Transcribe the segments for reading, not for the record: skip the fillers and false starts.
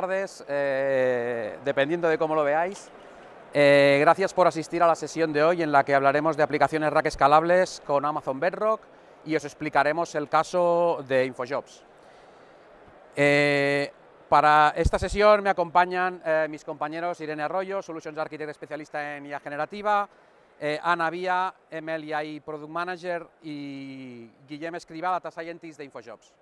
Tardes, dependiendo de cómo lo veáis. Gracias por asistir a la sesión de hoy en la que hablaremos de aplicaciones RAC escalables con Amazon Bedrock y os explicaremos el caso de InfoJobs. Para esta sesión me acompañan mis compañeros Irene Arroyo, Solutions Architect especialista en IA generativa, Ana Vía, ML y AI Product Manager, y Guillem Escrivá, Data Scientist de InfoJobs.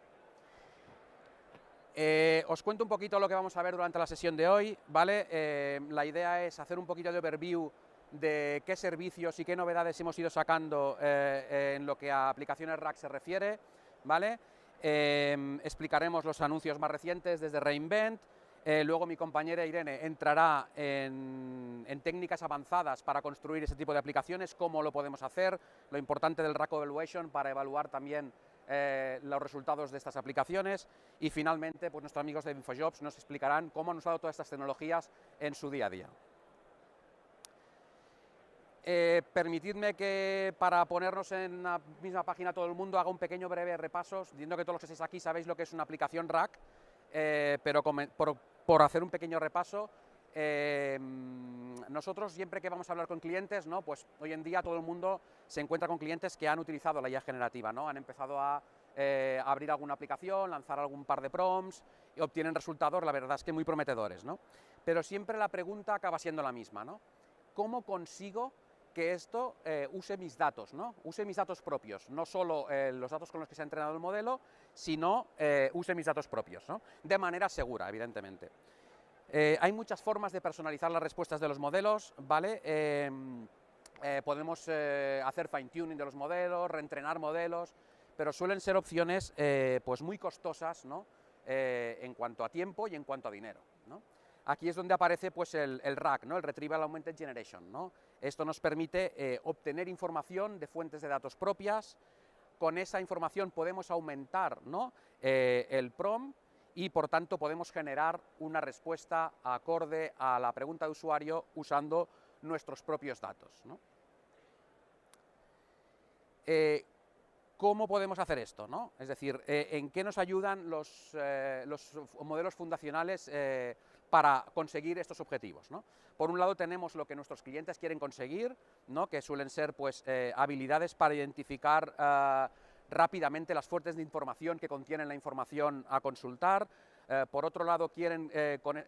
Os cuento un poquito lo que vamos a ver durante la sesión de hoy, ¿vale? La idea es hacer un poquito de overview de qué servicios y qué novedades hemos ido sacando en lo que a aplicaciones RAC se refiere, ¿vale? Explicaremos los anuncios más recientes desde Reinvent. Luego mi compañera Irene entrará en técnicas avanzadas para construir ese tipo de aplicaciones, cómo lo podemos hacer, lo importante del RAC Evaluation para evaluar también los resultados de estas aplicaciones, y finalmente pues nuestros amigos de InfoJobs nos explicarán cómo han usado todas estas tecnologías en su día a día. Permitidme que para ponernos en la misma página todo el mundo haga un pequeño breve repaso, diciendo que todos los que estáis aquí sabéis lo que es una aplicación RAC, pero por hacer un pequeño repaso, nosotros siempre que vamos a hablar con clientes, ¿no? Pues hoy en día todo el mundo se encuentra con clientes que han utilizado la IA generativa, ¿no? Han empezado a abrir alguna aplicación, lanzar algún par de prompts y obtienen resultados, la verdad es que muy prometedores, ¿no? Pero siempre la pregunta acaba siendo la misma, ¿no? ¿Cómo consigo que esto use mis datos, ¿no? Use mis datos propios, no solo los datos con los que se ha entrenado el modelo, sino use mis datos propios, ¿no? De manera segura, evidentemente. Hay muchas formas de personalizar las respuestas de los modelos, ¿vale? Podemos hacer fine-tuning de los modelos, reentrenar modelos, pero suelen ser opciones pues muy costosas, ¿no? En cuanto a tiempo y en cuanto a dinero, ¿no? Aquí es donde aparece pues, el RAG, ¿no? El Retrieval Augmented Generation, ¿no? Esto nos permite obtener información de fuentes de datos propias. Con esa información podemos aumentar, ¿no? El prompt, y por tanto podemos generar una respuesta acorde a la pregunta de usuario usando nuestros propios datos, ¿no? ¿Cómo podemos hacer esto, ¿no? Es decir, ¿en qué nos ayudan los modelos fundacionales para conseguir estos objetivos, ¿no? Por un lado tenemos lo que nuestros clientes quieren conseguir, ¿no? Que suelen ser pues, habilidades para identificar rápidamente las fuentes de información que contienen la información a consultar. Por otro lado, quieren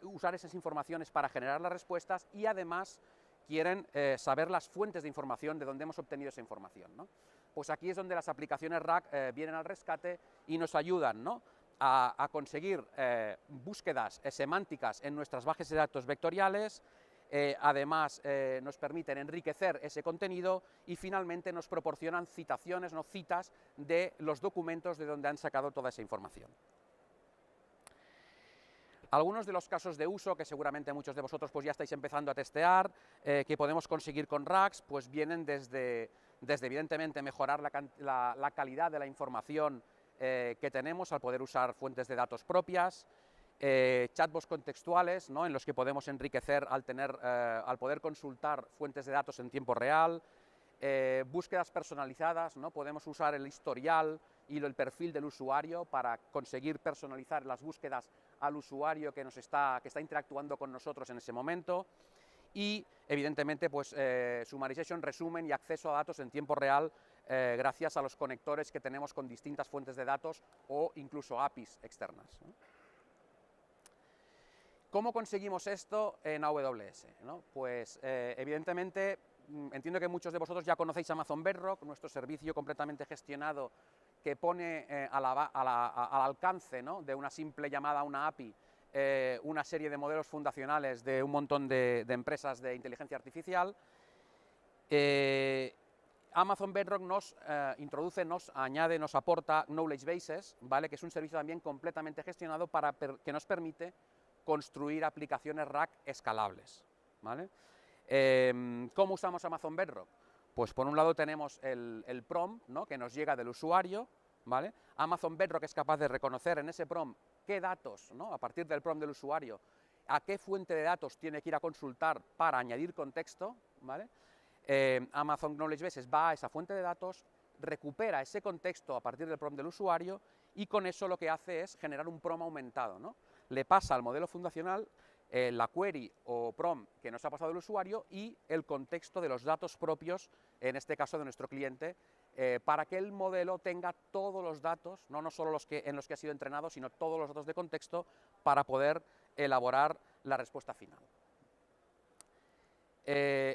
usar esas informaciones para generar las respuestas, y además quieren saber las fuentes de información de donde hemos obtenido esa información, ¿no? Pues aquí es donde las aplicaciones RAC vienen al rescate y nos ayudan, ¿no? a conseguir búsquedas semánticas en nuestras bases de datos vectoriales. Además nos permiten enriquecer ese contenido, y finalmente nos proporcionan citaciones, no citas, de los documentos de donde han sacado toda esa información. Algunos de los casos de uso que seguramente muchos de vosotros pues, ya estáis empezando a testear, que podemos conseguir con RACs, pues vienen desde evidentemente mejorar la calidad de la información que tenemos al poder usar fuentes de datos propias, chatbots contextuales, ¿no? En los que podemos enriquecer al poder consultar fuentes de datos en tiempo real, búsquedas personalizadas, ¿no? Podemos usar el historial y el perfil del usuario para conseguir personalizar las búsquedas al usuario que está interactuando con nosotros en ese momento, y evidentemente pues, summarization, resumen y acceso a datos en tiempo real gracias a los conectores que tenemos con distintas fuentes de datos o incluso APIs externas, ¿no? ¿Cómo conseguimos esto en AWS, ¿no? Pues evidentemente entiendo que muchos de vosotros ya conocéis Amazon Bedrock, nuestro servicio completamente gestionado que pone al alcance, ¿no? De una simple llamada a una API una serie de modelos fundacionales de un montón de empresas de inteligencia artificial. Amazon Bedrock nos introduce, nos añade, nos aporta Knowledge Bases, ¿vale? Que es un servicio también completamente gestionado que nos permite construir aplicaciones RAC escalables, ¿vale? ¿Cómo usamos Amazon Bedrock? Pues por un lado tenemos el prompt, ¿no? Que nos llega del usuario, ¿vale? Amazon Bedrock es capaz de reconocer en ese prompt qué datos, ¿no? A partir del prompt del usuario, a qué fuente de datos tiene que ir a consultar para añadir contexto, ¿vale? Amazon Knowledge Bases va a esa fuente de datos, recupera ese contexto a partir del prompt del usuario, y con eso lo que hace es generar un prompt aumentado, ¿no? le pasa al modelo fundacional la query o prompt que nos ha pasado el usuario y el contexto de los datos propios, en este caso de nuestro cliente, para que el modelo tenga todos los datos, no solo en los que ha sido entrenado, sino todos los datos de contexto para poder elaborar la respuesta final.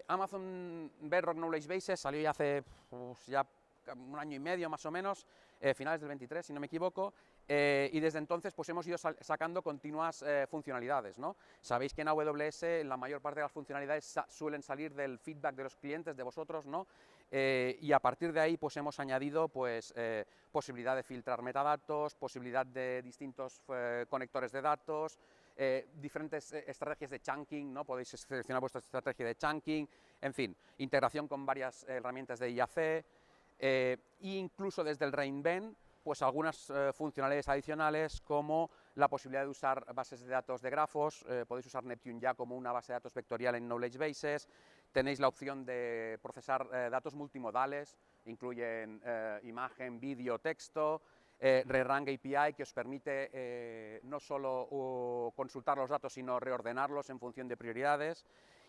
Amazon Bedrock Knowledge Bases salió ya hace ya un año y medio más o menos, finales del 23 si no me equivoco, y desde entonces pues hemos ido sacando continuas funcionalidades, ¿no? Sabéis que en AWS la mayor parte de las funcionalidades suelen salir del feedback de los clientes, de vosotros, ¿no? Y a partir de ahí pues hemos añadido pues posibilidad de filtrar metadatos, posibilidad de distintos conectores de datos, diferentes estrategias de chunking, ¿no? Podéis seleccionar vuestra estrategia de chunking, en fin, integración con varias herramientas de IAC, e incluso desde el reinvent, pues algunas funcionalidades adicionales como la posibilidad de usar bases de datos de grafos, podéis usar Neptune ya como una base de datos vectorial en Knowledge Bases, tenéis la opción de procesar datos multimodales, incluyen imagen, vídeo, texto, Rerang API que os permite no solo consultar los datos, sino reordenarlos en función de prioridades,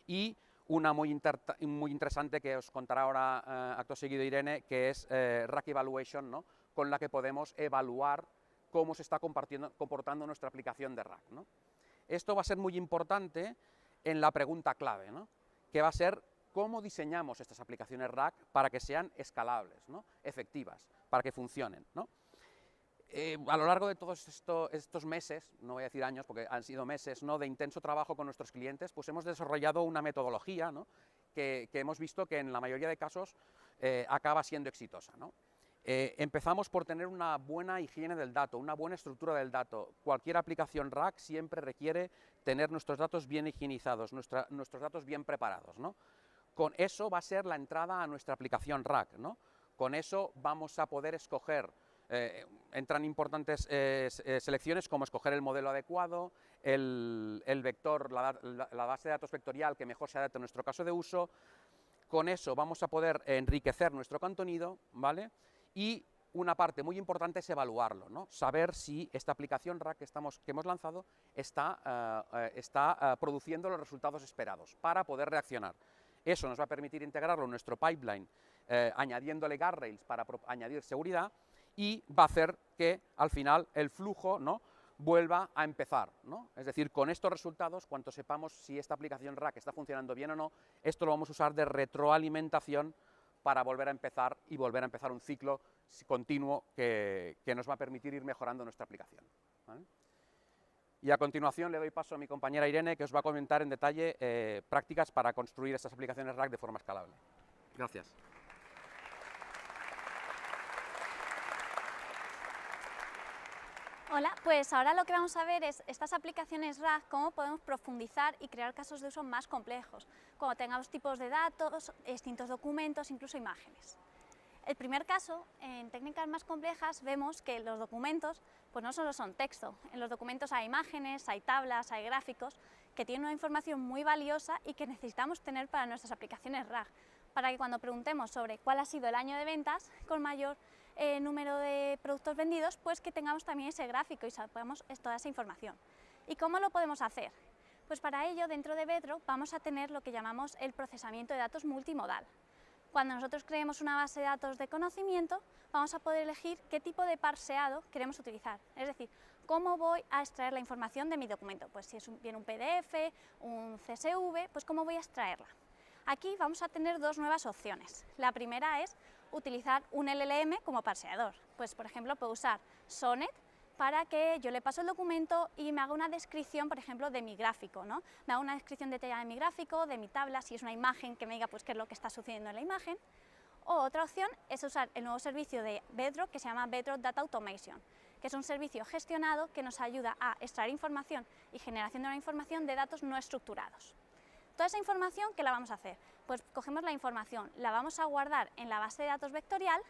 y una muy interesante que os contará ahora acto seguido Irene, que es RAG Evaluation, ¿no? Con la que podemos evaluar cómo se está comportando nuestra aplicación de RAG, ¿no? Esto va a ser muy importante en la pregunta clave, ¿no? Que va a ser cómo diseñamos estas aplicaciones RAG para que sean escalables, ¿no? Efectivas, para que funcionen, ¿no? A lo largo de todos estos meses, no voy a decir años porque han sido meses, ¿no?, de intenso trabajo con nuestros clientes, pues hemos desarrollado una metodología, ¿no?, que hemos visto que en la mayoría de casos acaba siendo exitosa, ¿no? Empezamos por tener una buena higiene del dato, una buena estructura del dato. Cualquier aplicación RAG siempre requiere tener nuestros datos bien higienizados, nuestros datos bien preparados, ¿no? Con eso va a ser la entrada a nuestra aplicación RAG, ¿no? Con eso vamos a poder escoger, entran importantes selecciones como escoger el modelo adecuado, el vector, la base de datos vectorial que mejor se adapte a nuestro caso de uso. Con eso vamos a poder enriquecer nuestro contenido, ¿vale? Y una parte muy importante es evaluarlo, ¿no? Saber si esta aplicación RAG que hemos lanzado está produciendo los resultados esperados para poder reaccionar. Eso nos va a permitir integrarlo en nuestro pipeline, añadiéndole guardrails para añadir seguridad, y va a hacer que al final el flujo, ¿no?, vuelva a empezar, ¿no? Es decir, con estos resultados, cuando sepamos si esta aplicación RAG está funcionando bien o no, esto lo vamos a usar de retroalimentación para volver a empezar un ciclo continuo que nos va a permitir ir mejorando nuestra aplicación, ¿vale? Y a continuación le doy paso a mi compañera Irene, que os va a comentar en detalle prácticas para construir estas aplicaciones RAG de forma escalable. Gracias. Hola, pues ahora lo que vamos a ver es estas aplicaciones RAG, cómo podemos profundizar y crear casos de uso más complejos, cuando tengamos tipos de datos, distintos documentos, incluso imágenes. El primer caso, en técnicas más complejas, vemos que los documentos pues no solo son texto. En los documentos hay imágenes, hay tablas, hay gráficos, que tienen una información muy valiosa y que necesitamos tener para nuestras aplicaciones RAG, para que cuando preguntemos sobre cuál ha sido el año de ventas con mayor número de productos vendidos, pues que tengamos también ese gráfico y sepamos toda esa información. ¿Y cómo lo podemos hacer? Pues para ello, dentro de Bedrock vamos a tener lo que llamamos el procesamiento de datos multimodal. Cuando nosotros creemos una base de datos de conocimiento, vamos a poder elegir qué tipo de parseado queremos utilizar. Es decir, cómo voy a extraer la información de mi documento. Pues si es bien un PDF, un CSV, pues cómo voy a extraerla. Aquí vamos a tener dos nuevas opciones. La primera es utilizar un LLM como parseador. Pues por ejemplo puedo usar Sonnet para que yo le paso el documento y me haga una descripción, por ejemplo, de mi gráfico, ¿no? Me haga una descripción detallada de mi gráfico, de mi tabla, si es una imagen que me diga pues qué es lo que está sucediendo en la imagen. O otra opción es usar el nuevo servicio de Bedrock que se llama Bedrock Data Automation, que es un servicio gestionado que nos ayuda a extraer información y generación de una información de datos no estructurados. Toda esa información, ¿qué la vamos a hacer? Pues cogemos la información, la vamos a guardar en la base de datos vectorial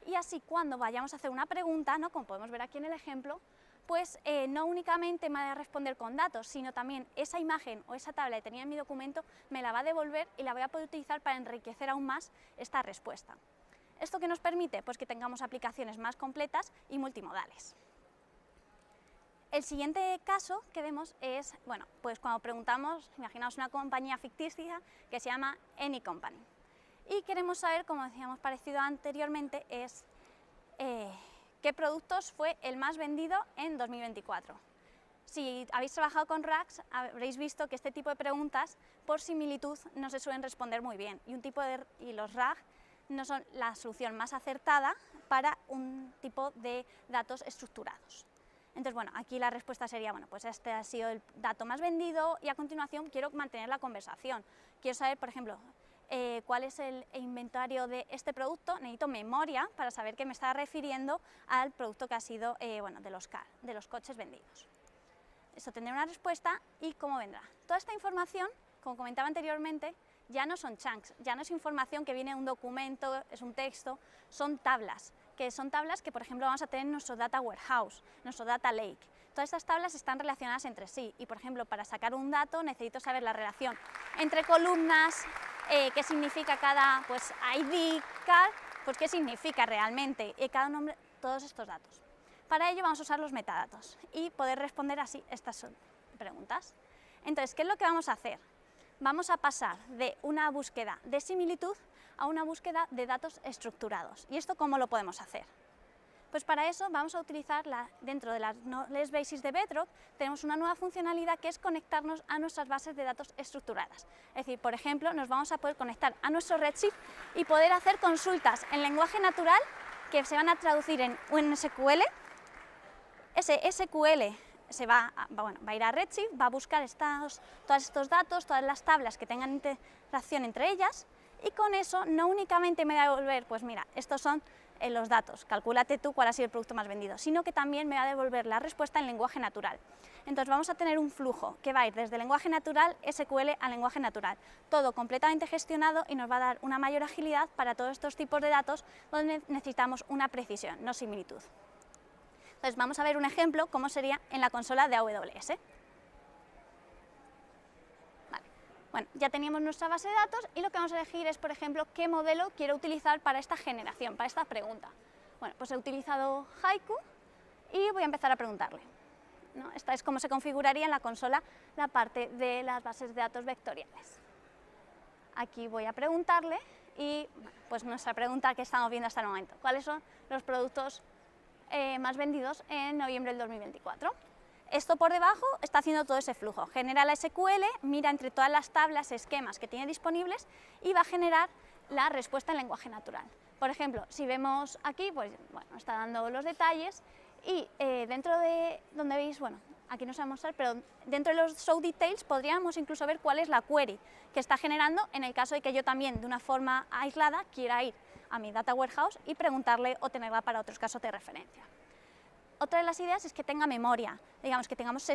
y así cuando vayamos a hacer una pregunta, ¿no?, como podemos ver aquí en el ejemplo, pues no únicamente me va a responder con datos, sino también esa imagen o esa tabla que tenía en mi documento me la va a devolver y la voy a poder utilizar para enriquecer aún más esta respuesta. ¿Esto qué nos permite? Pues que tengamos aplicaciones más completas y multimodales. El siguiente caso que vemos es, bueno, pues cuando preguntamos, imaginaos una compañía ficticia que se llama Any Company. Y queremos saber, como decíamos parecido anteriormente, es qué productos fue el más vendido en 2024. Si habéis trabajado con RAGs, habréis visto que este tipo de preguntas, por similitud, no se suelen responder muy bien. Y los RAG no son la solución más acertada para un tipo de datos estructurados. Entonces, bueno, aquí la respuesta sería, bueno, pues este ha sido el dato más vendido y a continuación quiero mantener la conversación. Quiero saber, por ejemplo, cuál es el inventario de este producto, necesito memoria para saber que me está refiriendo al producto que ha sido, bueno, de los coches vendidos. Esto tendrá una respuesta y cómo vendrá. Toda esta información, como comentaba anteriormente, ya no son chunks, ya no es información que viene de un documento, es un texto, son tablas que, por ejemplo, vamos a tener en nuestro data warehouse, nuestro data lake. Todas estas tablas están relacionadas entre sí y, por ejemplo, para sacar un dato necesito saber la relación entre columnas, qué significa cada pues, ID, car, pues qué significa realmente cada nombre, todos estos datos. Para ello vamos a usar los metadatos y poder responder así estas preguntas. Entonces, ¿qué es lo que vamos a hacer? Vamos a pasar de una búsqueda de similitud a una búsqueda de datos estructurados. ¿Y esto cómo lo podemos hacer? Pues para eso vamos a utilizar, dentro de las Knowledge Bases de Bedrock, tenemos una nueva funcionalidad que es conectarnos a nuestras bases de datos estructuradas. Es decir, por ejemplo, nos vamos a poder conectar a nuestro Redshift y poder hacer consultas en lenguaje natural que se van a traducir en un SQL. Ese SQL va a ir a Redshift, va a buscar todos estos datos, todas las tablas que tengan interacción entre ellas, y con eso no únicamente me va a devolver, pues mira, estos son los datos, calcúlate tú cuál ha sido el producto más vendido, sino que también me va a devolver la respuesta en lenguaje natural. Entonces vamos a tener un flujo que va a ir desde lenguaje natural, SQL, a lenguaje natural, todo completamente gestionado y nos va a dar una mayor agilidad para todos estos tipos de datos donde necesitamos una precisión, no similitud. Entonces vamos a ver un ejemplo, cómo sería en la consola de AWS. Vale. Bueno, ya teníamos nuestra base de datos y lo que vamos a elegir es, por ejemplo, qué modelo quiero utilizar para esta generación, para esta pregunta. Bueno, pues he utilizado Haiku y voy a empezar a preguntarle, ¿no? Esta es cómo se configuraría en la consola la parte de las bases de datos vectoriales. Aquí voy a preguntarle y pues nuestra pregunta que estamos viendo hasta el momento, ¿cuáles son los productos más vendidos en noviembre del 2024. Esto por debajo está haciendo todo ese flujo, genera la SQL, mira entre todas las tablas, esquemas que tiene disponibles y va a generar la respuesta en lenguaje natural. Por ejemplo, si vemos aquí, pues bueno, está dando los detalles y dentro de donde veis, bueno, aquí no se va a mostrar, pero dentro de los show details podríamos incluso ver cuál es la query que está generando en el caso de que yo también de una forma aislada quiera ir a mi data warehouse y preguntarle o tenerla para otros casos de referencia. Otra de las ideas es que tenga memoria, digamos que tengamos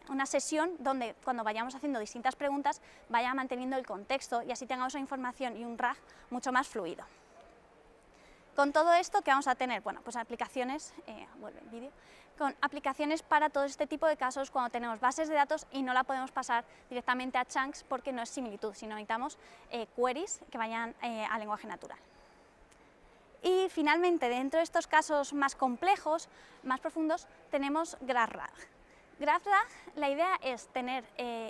una sesión donde cuando vayamos haciendo distintas preguntas vaya manteniendo el contexto y así tengamos esa información y un RAG mucho más fluido. Con todo esto, ¿qué vamos a tener? Bueno, pues aplicaciones, vuelve el vídeo, con aplicaciones para todo este tipo de casos cuando tenemos bases de datos y no la podemos pasar directamente a chunks porque no es similitud, sino necesitamos queries que vayan a lenguaje natural. Y finalmente, dentro de estos casos más complejos, más profundos, tenemos GraphRag. GraphRag, la idea es tener,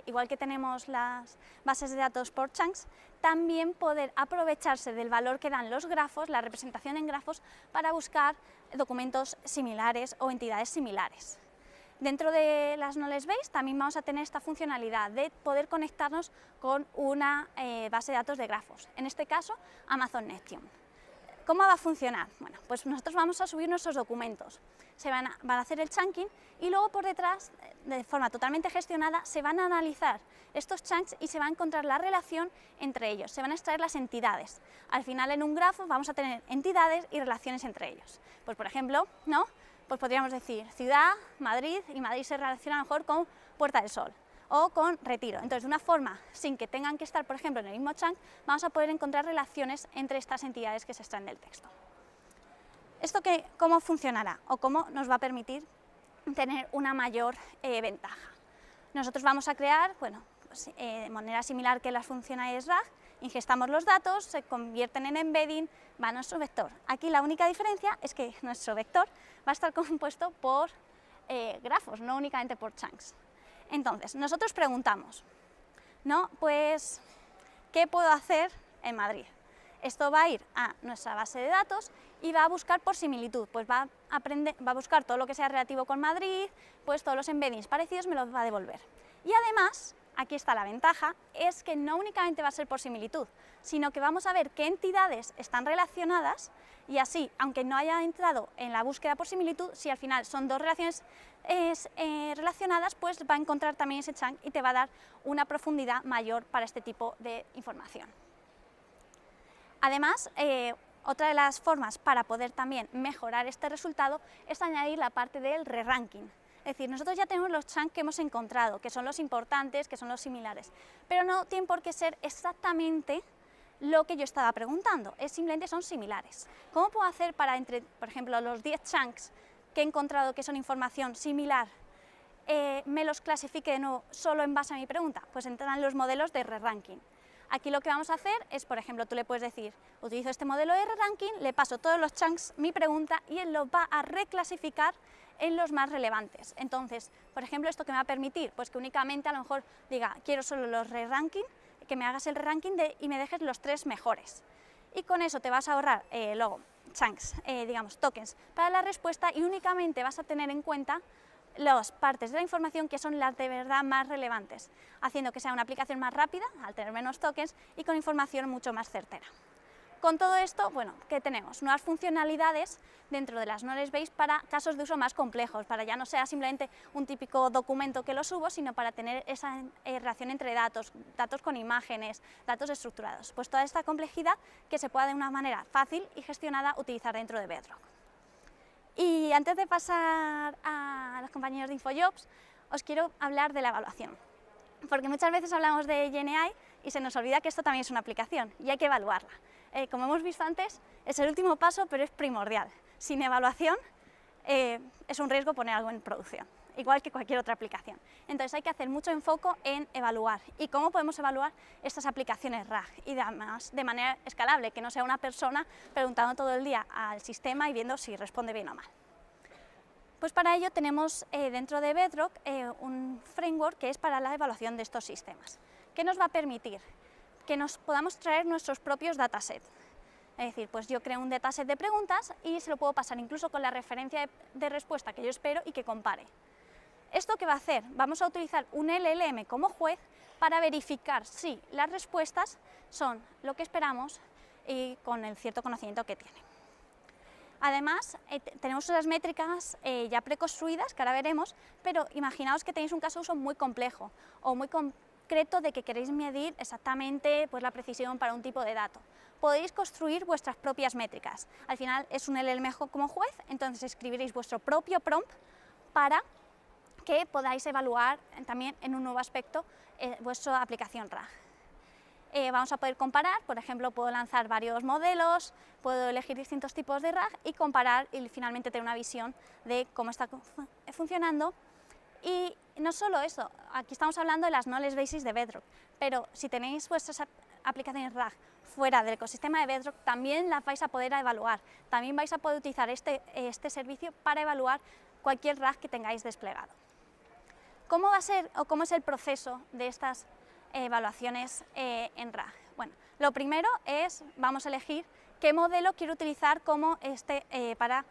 igual que tenemos las bases de datos por chunks, también poder aprovecharse del valor que dan los grafos, la representación en grafos, para buscar documentos similares o entidades similares. Dentro de las Knowledge Base también vamos a tener esta funcionalidad de poder conectarnos con una base de datos de grafos, en este caso Amazon Nexium. ¿Cómo va a funcionar? Bueno, pues nosotros vamos a subir nuestros documentos, van a hacer el chunking y luego por detrás, de forma totalmente gestionada, se van a analizar estos chunks y se va a encontrar la relación entre ellos, se van a extraer las entidades. Al final en un grafo vamos a tener entidades y relaciones entre ellos. Pues por ejemplo, ¿no? Pues podríamos decir ciudad, Madrid, y Madrid se relaciona mejor con Puerta del Sol o con Retiro. Entonces, de una forma, sin que tengan que estar, por ejemplo, en el mismo chunk, vamos a poder encontrar relaciones entre estas entidades que se extraen del texto. ¿Esto cómo funcionará o cómo nos va a permitir tener una mayor ventaja? Nosotros vamos a crear, bueno, pues, de manera similar que las funcionalidades RAG, ingestamos los datos, se convierten en embedding, va a nuestro vector. Aquí la única diferencia es que nuestro vector va a estar compuesto por grafos, no únicamente por chunks. Entonces, nosotros preguntamos, ¿no? Pues, ¿qué puedo hacer en Madrid? Esto va a ir a nuestra base de datos y va a buscar por similitud, pues va a buscar todo lo que sea relativo con Madrid, pues todos los embeddings parecidos me los va a devolver. Y además, aquí está la ventaja, es que no únicamente va a ser por similitud, sino que vamos a ver qué entidades están relacionadas y así, aunque no haya entrado en la búsqueda por similitud, si al final son dos relaciones relacionadas, pues va a encontrar también ese chunk y te va a dar una profundidad mayor para este tipo de información. Además, otra de las formas para poder también mejorar este resultado es añadir la parte del re-ranking. Es decir, nosotros ya tenemos los chunks que hemos encontrado, que son los importantes, que son los similares, pero no tienen por qué ser exactamente lo que yo estaba preguntando, simplemente son similares. ¿Cómo puedo hacer para, por ejemplo, los 10 chunks que he encontrado que son información similar, me los clasifique de nuevo solo en base a mi pregunta? Pues entran los modelos de re-ranking. Aquí lo que vamos a hacer es, por ejemplo, tú le puedes decir, utilizo este modelo de re-ranking, le paso todos los chunks, mi pregunta, y él los va a reclasificar en los más relevantes. Entonces, por ejemplo, ¿esto que me va a permitir? Pues que únicamente a lo mejor diga, quiero solo los re-ranking, que me hagas el re-ranking y me dejes los 3 mejores. Y con eso te vas a ahorrar luego chunks, digamos, tokens para la respuesta y únicamente vas a tener en cuenta las partes de la información que son las de verdad más relevantes, haciendo que sea una aplicación más rápida, al tener menos tokens y con información mucho más certera. Con todo esto, bueno, ¿qué tenemos? Nuevas funcionalidades dentro de las knowledge base para casos de uso más complejos, para ya no sea simplemente un típico documento que lo subo, sino para tener esa relación entre datos, datos con imágenes, datos estructurados. Pues toda esta complejidad que se pueda de una manera fácil y gestionada utilizar dentro de Bedrock. Y antes de pasar a los compañeros de InfoJobs, os quiero hablar de la evaluación, porque muchas veces hablamos de GenAI y se nos olvida que esto también es una aplicación y hay que evaluarla. Como hemos visto antes, es el último paso, pero es primordial. Sin evaluación es un riesgo poner algo en producción, igual que cualquier otra aplicación. Entonces hay que hacer mucho enfoque en evaluar. ¿Y cómo podemos evaluar estas aplicaciones RAG? Y además de manera escalable, que no sea una persona preguntando todo el día al sistema y viendo si responde bien o mal. Pues para ello tenemos dentro de Bedrock un framework que es para la evaluación de estos sistemas. ¿Qué nos va a permitir? Que nos podamos traer nuestros propios datasets. Es decir, pues yo creo un dataset de preguntas y se lo puedo pasar incluso con la referencia de respuesta que yo espero y que compare. ¿Esto qué va a hacer? Vamos a utilizar un LLM como juez para verificar si las respuestas son lo que esperamos y con el cierto conocimiento que tiene. Además, tenemos unas métricas ya preconstruidas, que ahora veremos, pero imaginaos que tenéis un caso de uso muy complejo o muy concreto de que queréis medir exactamente pues, la precisión para un tipo de dato. Podéis construir vuestras propias métricas. Al final es un LLM como juez, entonces escribiréis vuestro propio prompt para que podáis evaluar también en un nuevo aspecto vuestra aplicación RAG. Vamos a poder comparar, por ejemplo, puedo lanzar varios modelos, puedo elegir distintos tipos de RAG y comparar y finalmente tener una visión de cómo está funcionando. Y no solo eso, aquí estamos hablando de las knowledge bases de Bedrock, pero si tenéis vuestras aplicaciones RAG fuera del ecosistema de Bedrock, también las vais a poder evaluar, también vais a poder utilizar este servicio para evaluar cualquier RAG que tengáis desplegado. ¿Cómo va a ser o cómo es el proceso de estas evaluaciones en RAG? Bueno, lo primero es, vamos a elegir qué modelo quiero utilizar como para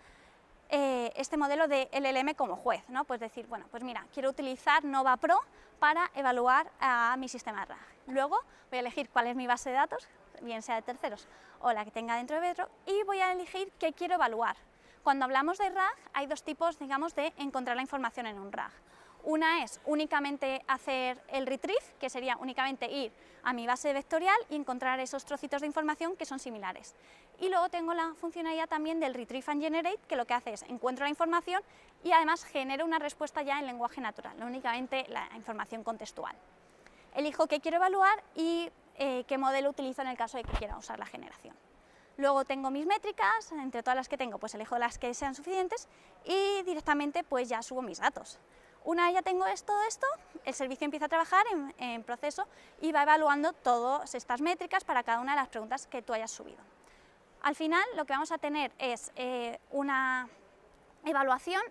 este modelo de LLM como juez, ¿no? Pues decir, bueno, pues mira, quiero utilizar Nova Pro para evaluar a mi sistema RAG. Luego voy a elegir cuál es mi base de datos, bien sea de terceros o la que tenga dentro de Bedrock, y voy a elegir qué quiero evaluar. Cuando hablamos de RAG hay dos tipos, digamos, de encontrar la información en un RAG. Una es únicamente hacer el retrieve, que sería únicamente ir a mi base vectorial y encontrar esos trocitos de información que son similares. Y luego tengo la funcionalidad también del retrieve and generate, que lo que hace es encuentro la información y además genero una respuesta ya en lenguaje natural, no únicamente la información contextual. Elijo qué quiero evaluar y qué modelo utilizo en el caso de que quiera usar la generación. Luego tengo mis métricas, entre todas las que tengo, pues elijo las que sean suficientes y directamente pues ya subo mis datos. Una vez ya tengo esto, el servicio empieza a trabajar en proceso y va evaluando todas estas métricas para cada una de las preguntas que tú hayas subido. Al final lo que vamos a tener es una evaluación,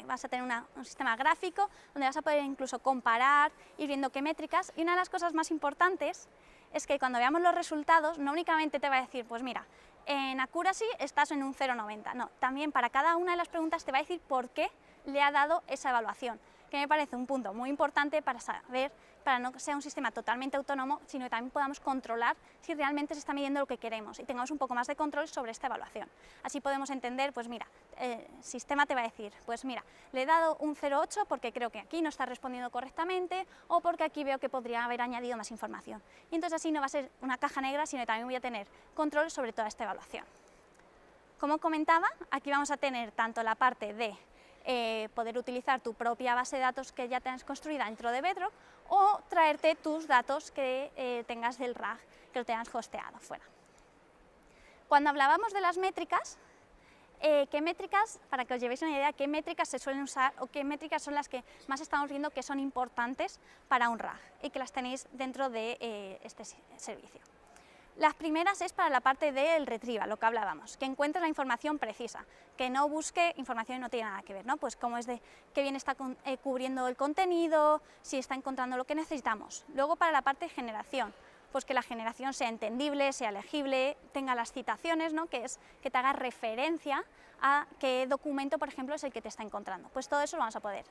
vas a tener un sistema gráfico donde vas a poder incluso comparar, ir viendo qué métricas, y una de las cosas más importantes es que cuando veamos los resultados no únicamente te va a decir, pues mira, en accuracy estás en un 0,90, no, también para cada una de las preguntas te va a decir por qué le ha dado esa evaluación, que me parece un punto muy importante para saber, para no que sea un sistema totalmente autónomo, sino que también podamos controlar si realmente se está midiendo lo que queremos y tengamos un poco más de control sobre esta evaluación. Así podemos entender, pues mira, el sistema te va a decir, pues mira, le he dado un 0,8 porque creo que aquí no está respondiendo correctamente o porque aquí veo que podría haber añadido más información. Y entonces así no va a ser una caja negra, sino que también voy a tener control sobre toda esta evaluación. Como comentaba, aquí vamos a tener tanto la parte de poder utilizar tu propia base de datos que ya tengas construida dentro de Bedrock o traerte tus datos que tengas del RAG, que lo tengas hosteado fuera. Cuando hablábamos de las métricas, ¿qué métricas, para que os llevéis una idea, qué métricas se suelen usar o qué métricas son las que más estamos viendo que son importantes para un RAG y que las tenéis dentro de este servicio? Las primeras es para la parte del retrieval, lo que hablábamos, que encuentre la información precisa, que no busque información que no tiene nada que ver, ¿no? Pues cómo es de qué bien está cubriendo el contenido, si está encontrando lo que necesitamos. Luego para la parte de generación, pues que la generación sea entendible, sea legible, tenga las citaciones, ¿no? Que es que te haga referencia a qué documento, por ejemplo, es el que te está encontrando. Pues todo eso lo vamos a poder.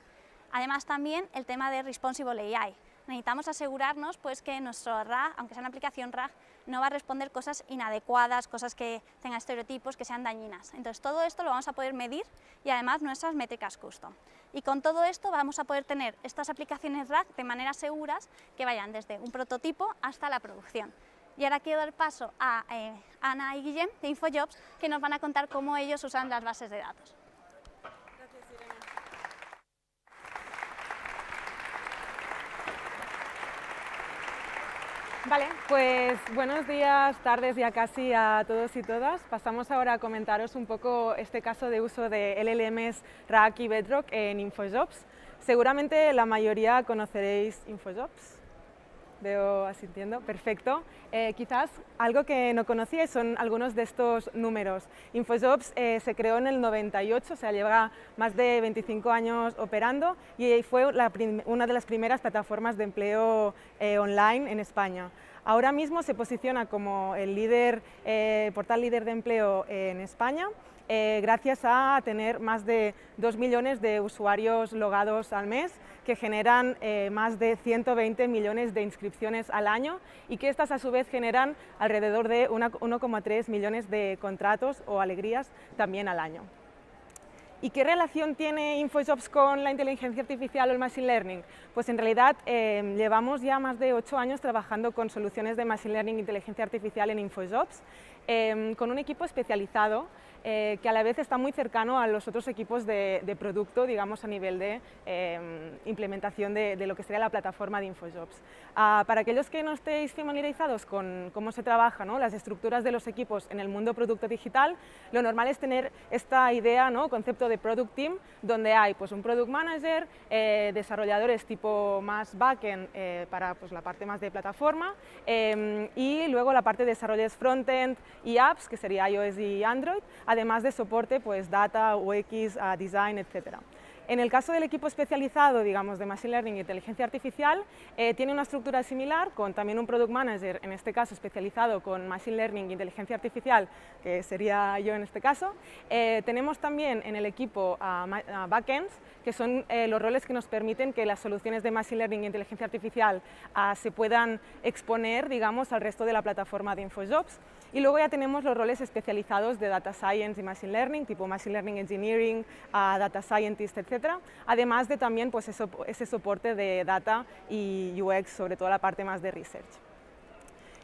Además también el tema de Responsible AI. Necesitamos asegurarnos pues, que nuestro RAG, aunque sea una aplicación RAG, no va a responder cosas inadecuadas, cosas que tengan estereotipos, que sean dañinas. Entonces todo esto lo vamos a poder medir y además nuestras métricas custom. Y con todo esto vamos a poder tener estas aplicaciones RAG de manera seguras que vayan desde un prototipo hasta la producción. Y ahora quiero dar paso a Ana y Guillem de InfoJobs, que nos van a contar cómo ellos usan las bases de datos. Vale, pues buenos días, tardes ya casi a todos y todas. Pasamos ahora a comentaros un poco este caso de uso de LLMs RAG y Bedrock en InfoJobs. Seguramente la mayoría conoceréis InfoJobs. Veo asintiendo, perfecto. Quizás algo que no conocíais son algunos de estos números. InfoJobs se creó en el 98, o sea, lleva más de 25 años operando y fue una de las primeras plataformas de empleo online en España. Ahora mismo se posiciona como el portal líder de empleo en España, gracias a tener más de 2 millones de usuarios logados al mes, que generan más de 120 millones de inscripciones al año y que estas a su vez generan alrededor de 1,3 millones de contratos o alegrías también al año. ¿Y qué relación tiene InfoJobs con la inteligencia artificial o el machine learning? Pues en realidad llevamos ya más de 8 años trabajando con soluciones de machine learning e inteligencia artificial en InfoJobs, con un equipo especializado que a la vez está muy cercano a los otros equipos de producto, digamos, a nivel de implementación de lo que sería la plataforma de InfoJobs. Para aquellos que no estéis familiarizados con cómo se trabaja, ¿no?, las estructuras de los equipos en el mundo producto digital, lo normal es tener esta idea, ¿no?, concepto de product team, donde hay pues, un product manager, desarrolladores tipo más backend para pues, la parte más de plataforma y luego la parte de desarrollos frontend y apps, que sería iOS y Android, además de soporte, pues data, UX, design, etc. En el caso del equipo especializado, digamos, de Machine Learning e Inteligencia Artificial, tiene una estructura similar, con también un Product Manager, en este caso especializado con Machine Learning e Inteligencia Artificial, que sería yo en este caso. Tenemos también en el equipo Backends, que son los roles que nos permiten que las soluciones de Machine Learning e Inteligencia Artificial se puedan exponer, digamos, al resto de la plataforma de InfoJobs. Y luego ya tenemos los roles especializados de Data Science y Machine Learning, tipo Machine Learning Engineering, Data Scientist, etc. Además de también pues, ese soporte de Data y UX, sobre todo la parte más de Research.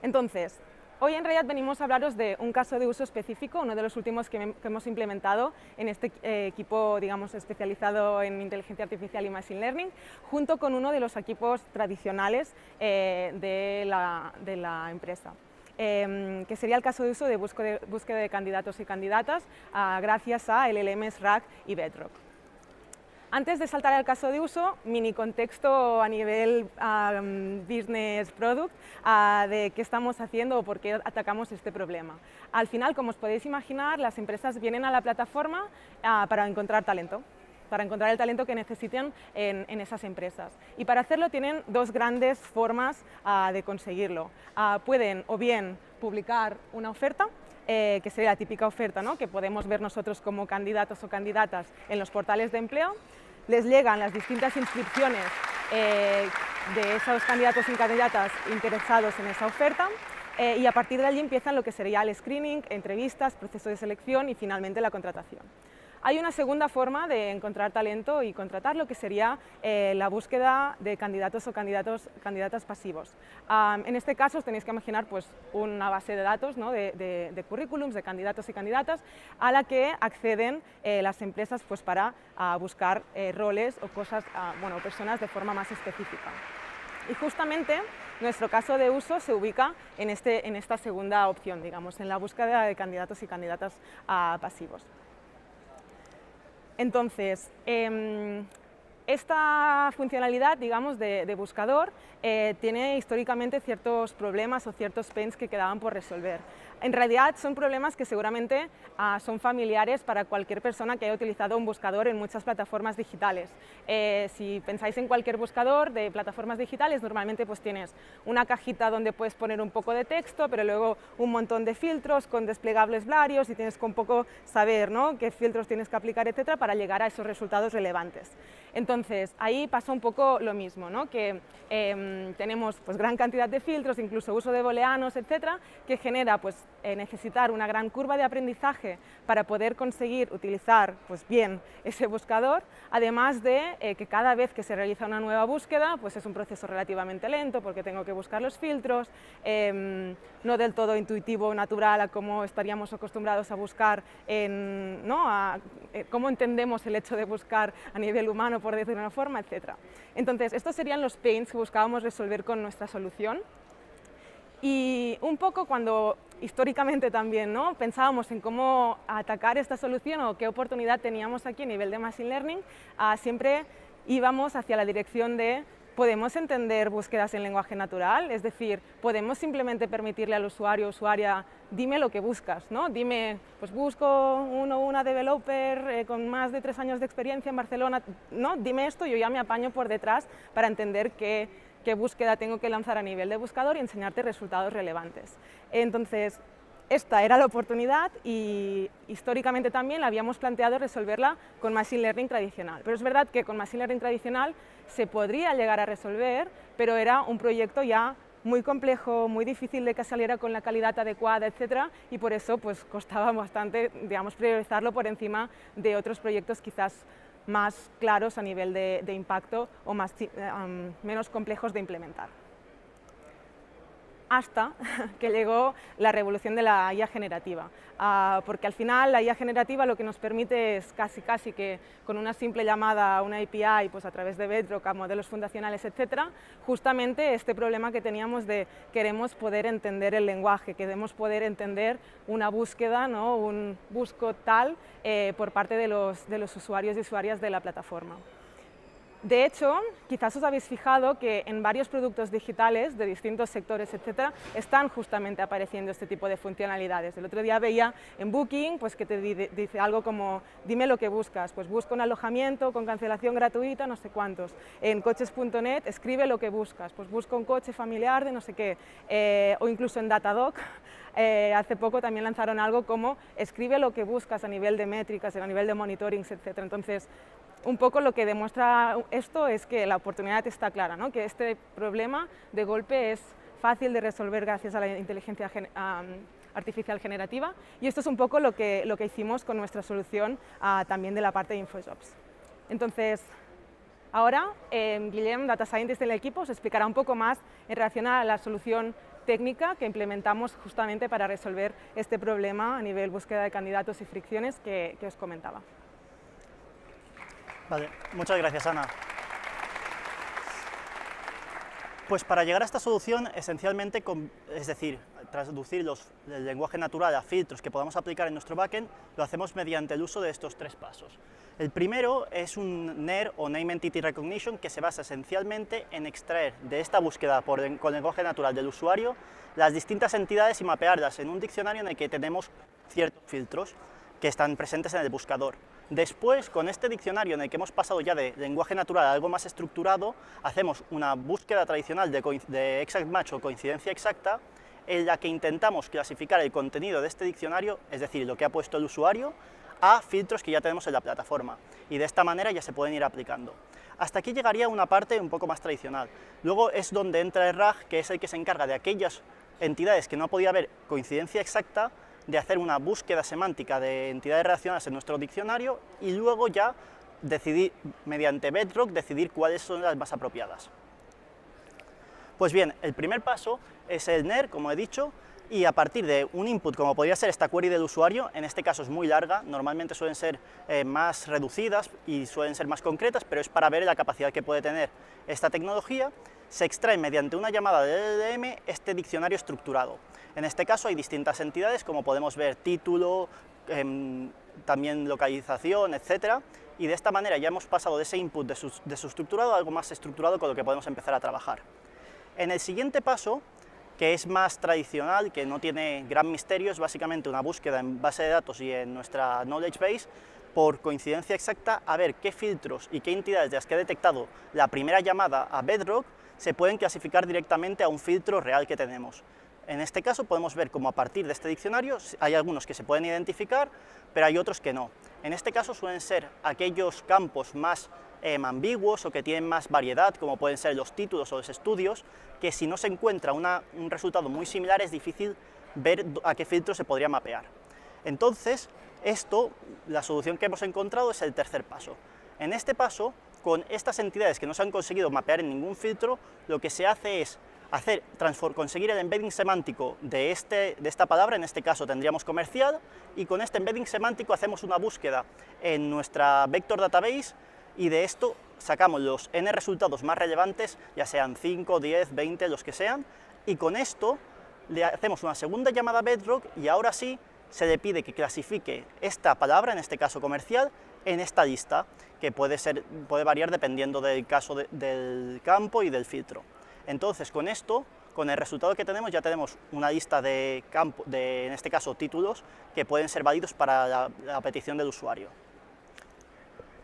Entonces, hoy en realidad venimos a hablaros de un caso de uso específico, uno de los últimos que hemos implementado en este equipo, digamos, especializado en inteligencia artificial y machine learning, junto con uno de los equipos tradicionales de la empresa. Que sería el caso de uso de búsqueda de candidatos y candidatas gracias a LLMs RAG y Bedrock. Antes de saltar al caso de uso, mini contexto a nivel business product de qué estamos haciendo o por qué atacamos este problema. Al final, como os podéis imaginar, las empresas vienen a la plataforma para encontrar talento, para encontrar el talento que necesitan en esas empresas. Y para hacerlo tienen dos grandes formas de conseguirlo. Pueden o bien publicar una oferta, que sería la típica oferta, ¿no?, que podemos ver nosotros como candidatos o candidatas en los portales de empleo. Les llegan las distintas inscripciones de esos candidatos y candidatas interesados en esa oferta y a partir de allí empiezan lo que sería el screening, entrevistas, proceso de selección y finalmente la contratación. Hay una segunda forma de encontrar talento y contratarlo, que sería la búsqueda de candidatos o candidatas pasivos. En este caso os tenéis que imaginar pues, una base de datos, ¿no?, de currículums, de candidatos y candidatas, a la que acceden las empresas pues, para buscar roles o cosas, bueno, personas de forma más específica. Y justamente nuestro caso de uso se ubica en esta segunda opción, digamos, en la búsqueda de candidatos y candidatas pasivos. Entonces, esta funcionalidad, digamos, de buscador tiene históricamente ciertos problemas o ciertos pains que quedaban por resolver. En realidad son problemas que seguramente son familiares para cualquier persona que haya utilizado un buscador en muchas plataformas digitales. Si pensáis en cualquier buscador de plataformas digitales, normalmente pues tienes una cajita donde puedes poner un poco de texto, pero luego un montón de filtros con desplegables varios y tienes que un poco saber, ¿no?, qué filtros tienes que aplicar, etcétera, para llegar a esos resultados relevantes. Entonces, ahí pasa un poco lo mismo, ¿no?, que tenemos pues, gran cantidad de filtros, incluso uso de booleanos, etcétera, que genera pues, necesitar una gran curva de aprendizaje para poder conseguir utilizar pues, bien ese buscador, además de que cada vez que se realiza una nueva búsqueda pues es un proceso relativamente lento porque tengo que buscar los filtros, no del todo intuitivo o natural a cómo estaríamos acostumbrados a buscar, ¿no?, cómo entendemos el hecho de buscar a nivel humano, por decirlo de una forma, etc. Entonces, estos serían los pains que buscábamos resolver con nuestra solución. Y un poco cuando históricamente también, ¿no?, pensábamos en cómo atacar esta solución o qué oportunidad teníamos aquí a nivel de Machine Learning, siempre íbamos hacia la dirección de ¿podemos entender búsquedas en lenguaje natural? Es decir, ¿podemos simplemente permitirle al usuario o usuaria, dime lo que buscas, ¿no? Dime, pues busco una developer con más de 3 años de experiencia en Barcelona, ¿no? Dime esto, yo ya me apaño por detrás para entender qué búsqueda tengo que lanzar a nivel de buscador y enseñarte resultados relevantes. Entonces, esta era la oportunidad y históricamente también la habíamos planteado resolverla con Machine Learning tradicional. Pero es verdad que con Machine Learning tradicional se podría llegar a resolver, pero era un proyecto ya muy complejo, muy difícil de que saliera con la calidad adecuada, etcétera, y por eso pues, costaba bastante, digamos, priorizarlo por encima de otros proyectos quizás más claros a nivel de impacto o menos complejos de implementar. Hasta que llegó la revolución de la IA generativa, porque al final la IA generativa lo que nos permite es casi que con una simple llamada a una API, pues a través de Bedrock, a modelos fundacionales, etcétera, justamente este problema que teníamos de queremos poder entender el lenguaje, queremos poder entender una búsqueda, ¿no?, un busco tal por parte de los usuarios y usuarias de la plataforma. De hecho, quizás os habéis fijado que en varios productos digitales de distintos sectores, etcétera, están justamente apareciendo este tipo de funcionalidades. El otro día veía en Booking pues, que te dice algo como dime lo que buscas, pues busca un alojamiento con cancelación gratuita, no sé cuántos. En coches.net escribe lo que buscas, pues busca un coche familiar de no sé qué, o incluso en Datadog. Hace poco también lanzaron algo como escribe lo que buscas a nivel de métricas, a nivel de monitorings, etcétera. Entonces, un poco lo que demuestra esto es que la oportunidad está clara, ¿no?, que este problema de golpe es fácil de resolver gracias a la inteligencia artificial generativa y esto es un poco lo que hicimos con nuestra solución también de la parte de InfoJobs. Entonces, ahora Guillem, Data Scientist del equipo, os explicará un poco más en relación a la solución técnica que implementamos justamente para resolver este problema a nivel búsqueda de candidatos y fricciones que os comentaba. Vale, muchas gracias, Ana. Pues para llegar a esta solución, esencialmente, es decir, traducir el lenguaje natural a filtros que podamos aplicar en nuestro backend, lo hacemos mediante el uso de estos 3 pasos. El primero es un NER o Name Entity Recognition, que se basa esencialmente en extraer de esta búsqueda con lenguaje natural del usuario las distintas entidades y mapearlas en un diccionario en el que tenemos ciertos filtros que están presentes en el buscador. Después, con este diccionario en el que hemos pasado ya de lenguaje natural a algo más estructurado, hacemos una búsqueda tradicional de exact match o coincidencia exacta, en la que intentamos clasificar el contenido de este diccionario, es decir, lo que ha puesto el usuario, a filtros que ya tenemos en la plataforma, y de esta manera ya se pueden ir aplicando. Hasta aquí llegaría una parte un poco más tradicional. Luego es donde entra el RAG, que es el que se encarga de aquellas entidades que no podía haber coincidencia exacta, de hacer una búsqueda semántica de entidades relacionadas en nuestro diccionario y luego ya decidir, mediante Bedrock, decidir cuáles son las más apropiadas. Pues bien, el primer paso es el NER, como he dicho, y a partir de un input, como podría ser esta query del usuario, en este caso es muy larga, normalmente suelen ser más reducidas y suelen ser más concretas, pero es para ver la capacidad que puede tener esta tecnología, se extrae mediante una llamada de LLM este diccionario estructurado. En este caso hay distintas entidades, como podemos ver, título, también localización, etcétera, y de esta manera ya hemos pasado de ese input de su estructurado a algo más estructurado con lo que podemos empezar a trabajar. En el siguiente paso, que es más tradicional, que no tiene gran misterio, es básicamente una búsqueda en base de datos y en nuestra knowledge base, por coincidencia exacta, a ver qué filtros y qué entidades de las que ha detectado la primera llamada a Bedrock se pueden clasificar directamente a un filtro real que tenemos. En este caso podemos ver cómo a partir de este diccionario hay algunos que se pueden identificar, pero hay otros que no. En este caso suelen ser aquellos campos más ambiguos o que tienen más variedad, como pueden ser los títulos o los estudios, que si no se encuentra un resultado muy similar es difícil ver a qué filtro se podría mapear. Entonces, la solución que hemos encontrado es el tercer paso. En este paso, con estas entidades que no se han conseguido mapear en ningún filtro, lo que se hace es conseguir el embedding semántico de esta palabra, en este caso tendríamos comercial, y con este embedding semántico hacemos una búsqueda en nuestra vector database y de esto sacamos los n resultados más relevantes, ya sean 5, 10, 20, los que sean, y con esto le hacemos una segunda llamada a Bedrock y ahora sí se le pide que clasifique esta palabra, en este caso comercial, en esta lista, que puede variar dependiendo del caso del campo y del filtro. Entonces, con esto, con el resultado que tenemos, ya tenemos una lista de en este caso, títulos, que pueden ser válidos para la petición del usuario.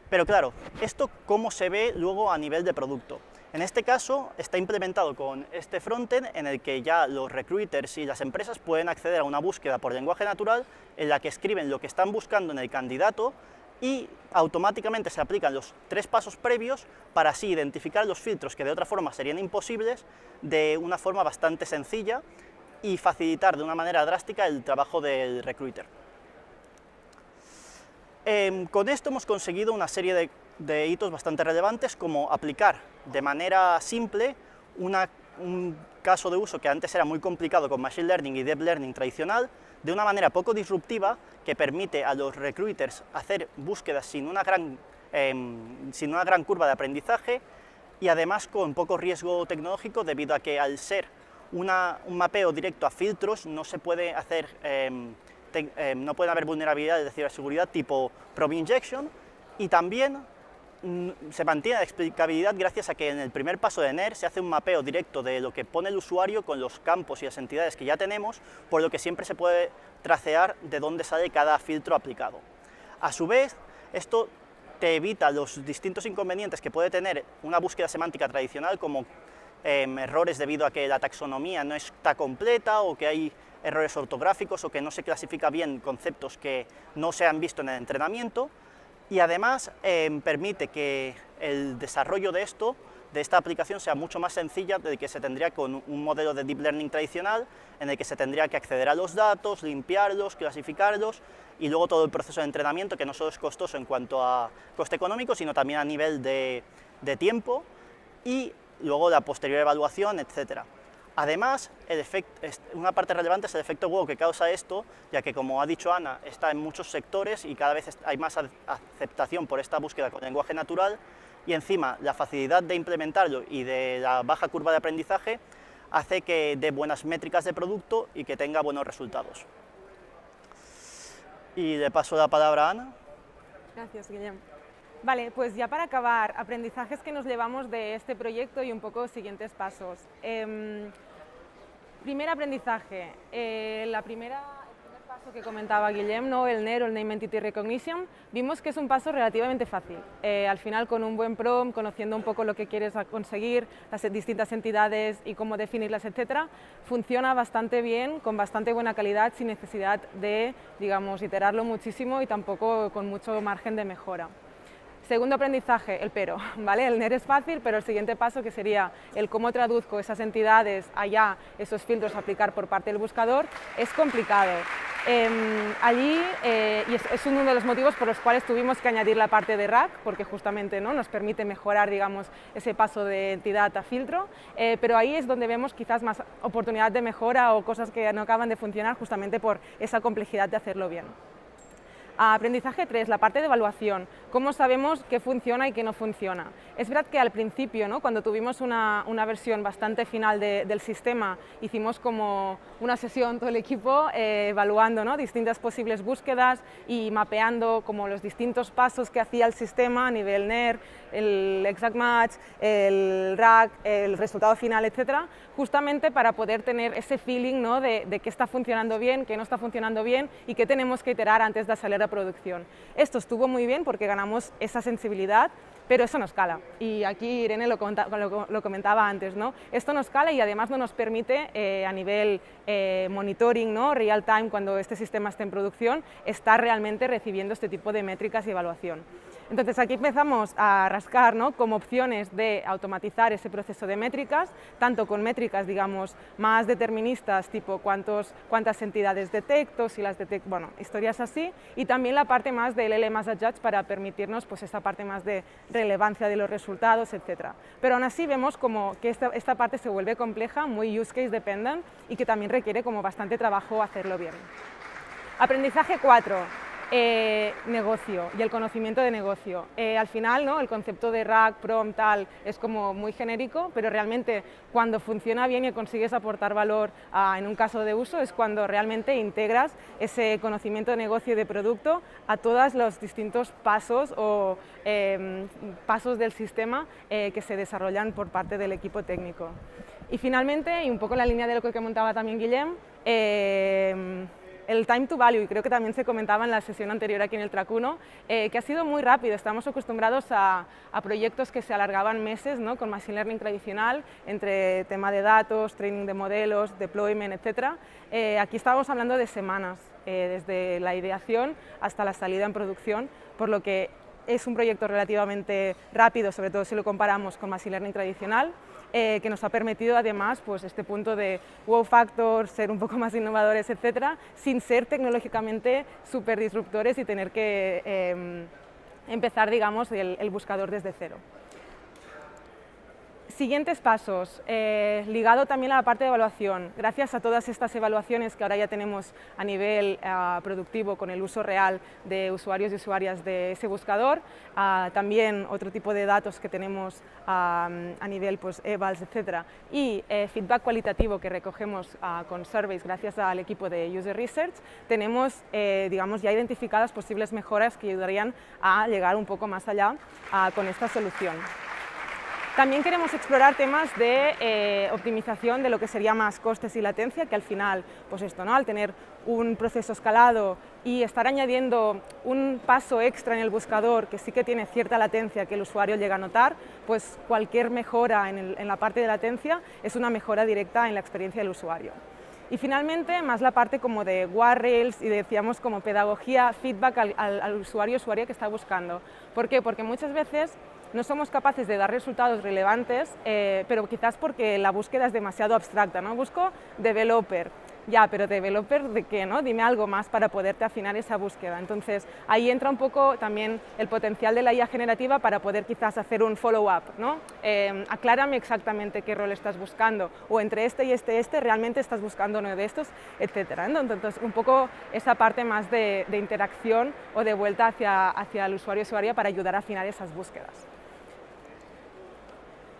Pero claro, ¿esto cómo se ve luego a nivel de producto? En este caso, está implementado con este frontend en el que ya los recruiters y las empresas pueden acceder a una búsqueda por lenguaje natural en la que escriben lo que están buscando en el candidato y automáticamente se aplican los 3 pasos previos para así identificar los filtros que de otra forma serían imposibles de una forma bastante sencilla y facilitar de una manera drástica el trabajo del recruiter. Con esto hemos conseguido una serie de hitos bastante relevantes, como aplicar de manera simple un caso de uso que antes era muy complicado con Machine Learning y Deep Learning tradicional, de una manera poco disruptiva, que permite a los recruiters hacer búsquedas sin una gran curva de aprendizaje y además con poco riesgo tecnológico, debido a que al ser un mapeo directo a filtros no se puede hacer, no pueden haber vulnerabilidades de ciberseguridad tipo probe injection, y también se mantiene la explicabilidad gracias a que en el primer paso de NER se hace un mapeo directo de lo que pone el usuario con los campos y las entidades que ya tenemos, por lo que siempre se puede tracear de dónde sale cada filtro aplicado. A su vez, esto te evita los distintos inconvenientes que puede tener una búsqueda semántica tradicional, como errores debido a que la taxonomía no está completa, o que hay errores ortográficos, o que no se clasifica bien conceptos que no se han visto en el entrenamiento. Y además permite que el desarrollo de esta aplicación sea mucho más sencilla de que se tendría con un modelo de Deep Learning tradicional, en el que se tendría que acceder a los datos, limpiarlos, clasificarlos, y luego todo el proceso de entrenamiento, que no solo es costoso en cuanto a coste económico, sino también a nivel de tiempo, y luego la posterior evaluación, etc. Además, una parte relevante es el efecto wow que causa esto, ya que, como ha dicho Ana, está en muchos sectores y cada vez hay más aceptación por esta búsqueda con lenguaje natural, y encima la facilidad de implementarlo y de la baja curva de aprendizaje hace que dé buenas métricas de producto y que tenga buenos resultados. Y le paso la palabra a Ana. Gracias, Guillem. Vale, pues ya para acabar, aprendizajes que nos llevamos de este proyecto y un poco siguientes pasos. Primer aprendizaje, el primer paso que comentaba Guillem, ¿no? El NER, el Name Entity Recognition, vimos que es un paso relativamente fácil. Al final, con un buen prompt, conociendo un poco lo que quieres conseguir, las distintas entidades y cómo definirlas, etcétera, funciona bastante bien, con bastante buena calidad, sin necesidad de, digamos, iterarlo muchísimo y tampoco con mucho margen de mejora. Segundo aprendizaje, el pero, ¿vale? El NER es fácil, pero el siguiente paso, que sería el cómo traduzco esas entidades allá, esos filtros a aplicar por parte del buscador, es complicado. Allí, y es uno de los motivos por los cuales tuvimos que añadir la parte de RAG, porque justamente, ¿no?, nos permite mejorar, digamos, ese paso de entidad a filtro, pero ahí es donde vemos quizás más oportunidad de mejora o cosas que no acaban de funcionar justamente por esa complejidad de hacerlo bien. Aprendizaje 3, la parte de evaluación. ¿Cómo sabemos qué funciona y qué no funciona? Es verdad que al principio, ¿no?, cuando tuvimos una versión bastante final del sistema, hicimos como una sesión todo el equipo evaluando, ¿no?, distintas posibles búsquedas y mapeando como los distintos pasos que hacía el sistema a nivel NER, el exact match, el RAG, el resultado final, etcétera, justamente para poder tener ese feeling, ¿no?, de qué está funcionando bien, qué no está funcionando bien y qué tenemos que iterar antes de salir a producción. Esto estuvo muy bien porque ganamos esa sensibilidad, pero eso no escala. Y aquí Irene lo comentaba antes, ¿no? Esto no escala y además no nos permite a nivel monitoring, ¿no?, real time, cuando este sistema esté en producción, estar realmente recibiendo este tipo de métricas y evaluación. Entonces aquí empezamos a rascar, ¿no?, como opciones de automatizar ese proceso de métricas, tanto con métricas, digamos, más deterministas, tipo cuántas entidades detecto, si las detecto, bueno, historias así, y también la parte más del LLM-as-a-Judge para permitirnos, pues, esa parte más de relevancia de los resultados, etc. Pero aún así vemos como que esta parte se vuelve compleja, muy use case dependent y que también requiere como bastante trabajo hacerlo bien. Aprendizaje 4. Negocio y el conocimiento de negocio. Al final, ¿no?, el concepto de RAG, prompt, tal, es como muy genérico, pero realmente cuando funciona bien y consigues aportar valor en un caso de uso es cuando realmente integras ese conocimiento de negocio y de producto a todos los distintos pasos o pasos del sistema que se desarrollan por parte del equipo técnico. Y finalmente, y un poco en la línea de lo que comentaba también Guillem, el time to value, y creo que también se comentaba en la sesión anterior aquí en el Track 1, que ha sido muy rápido. Estamos acostumbrados a proyectos que se alargaban meses, ¿no?, con Machine Learning tradicional, entre tema de datos, training de modelos, deployment, etc. Aquí estábamos hablando de semanas, desde la ideación hasta la salida en producción, por lo que es un proyecto relativamente rápido, sobre todo si lo comparamos con Machine Learning tradicional, que nos ha permitido además, pues, este punto de wow factor, ser un poco más innovadores, etcétera, sin ser tecnológicamente súper disruptores y tener que empezar, digamos, el buscador desde cero. Siguientes pasos, ligado también a la parte de evaluación. Gracias a todas estas evaluaciones que ahora ya tenemos a nivel productivo con el uso real de usuarios y usuarias de ese buscador, también otro tipo de datos que tenemos a nivel, pues, evals, etcétera, y feedback cualitativo que recogemos con surveys gracias al equipo de User Research, tenemos, digamos, ya identificadas posibles mejoras que ayudarían a llegar un poco más allá con esta solución. También queremos explorar temas de optimización de lo que sería más costes y latencia, que al final, pues esto, ¿no?, al tener un proceso escalado y estar añadiendo un paso extra en el buscador que sí que tiene cierta latencia que el usuario llega a notar, pues cualquier mejora en la parte de latencia es una mejora directa en la experiencia del usuario. Y finalmente, más la parte como de guardrails y decíamos como pedagogía, feedback al usuario o usuaria que está buscando. ¿Por qué? Porque muchas veces no somos capaces de dar resultados relevantes, pero quizás porque la búsqueda es demasiado abstracta, ¿no? Busco developer, ya, pero developer ¿de qué, no? Dime algo más para poderte afinar esa búsqueda. Entonces, ahí entra un poco también el potencial de la IA generativa para poder quizás hacer un follow-up, ¿no? Aclárame exactamente qué rol estás buscando, o entre este y este, realmente estás buscando uno de estos, etcétera. Entonces, un poco esa parte más de interacción o de vuelta hacia el usuario o usuaria para ayudar a afinar esas búsquedas.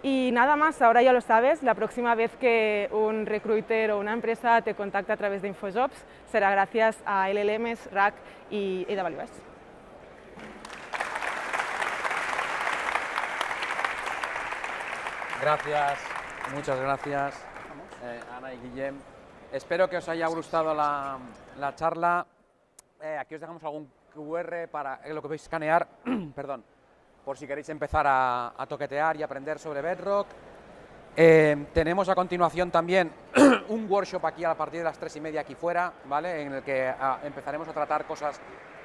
Y nada más, ahora ya lo sabes, la próxima vez que un recruiter o una empresa te contacta a través de InfoJobs será gracias a LLMs, RAG y AWS. Gracias, muchas gracias, Ana y Guillem. Espero que os haya gustado la charla. Aquí os dejamos algún QR para lo que podéis escanear, perdón, por si queréis empezar a toquetear y aprender sobre Bedrock. Tenemos a continuación también un workshop aquí a partir de las 3:30 aquí fuera, ¿vale? En el que empezaremos a tratar cosas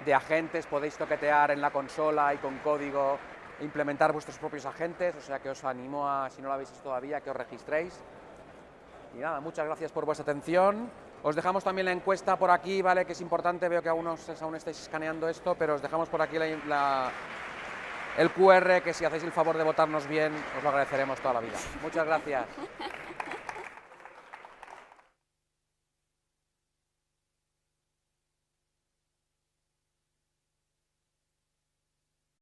de agentes, podéis toquetear en la consola y con código implementar vuestros propios agentes, o sea que os animo a, si no lo habéis hecho todavía, que os registréis. Y nada, muchas gracias por vuestra atención. Os dejamos también la encuesta por aquí, ¿vale? Que es importante, veo que aún estáis escaneando esto, pero os dejamos por aquí el QR, que si hacéis el favor de votarnos bien, os lo agradeceremos toda la vida. Muchas gracias.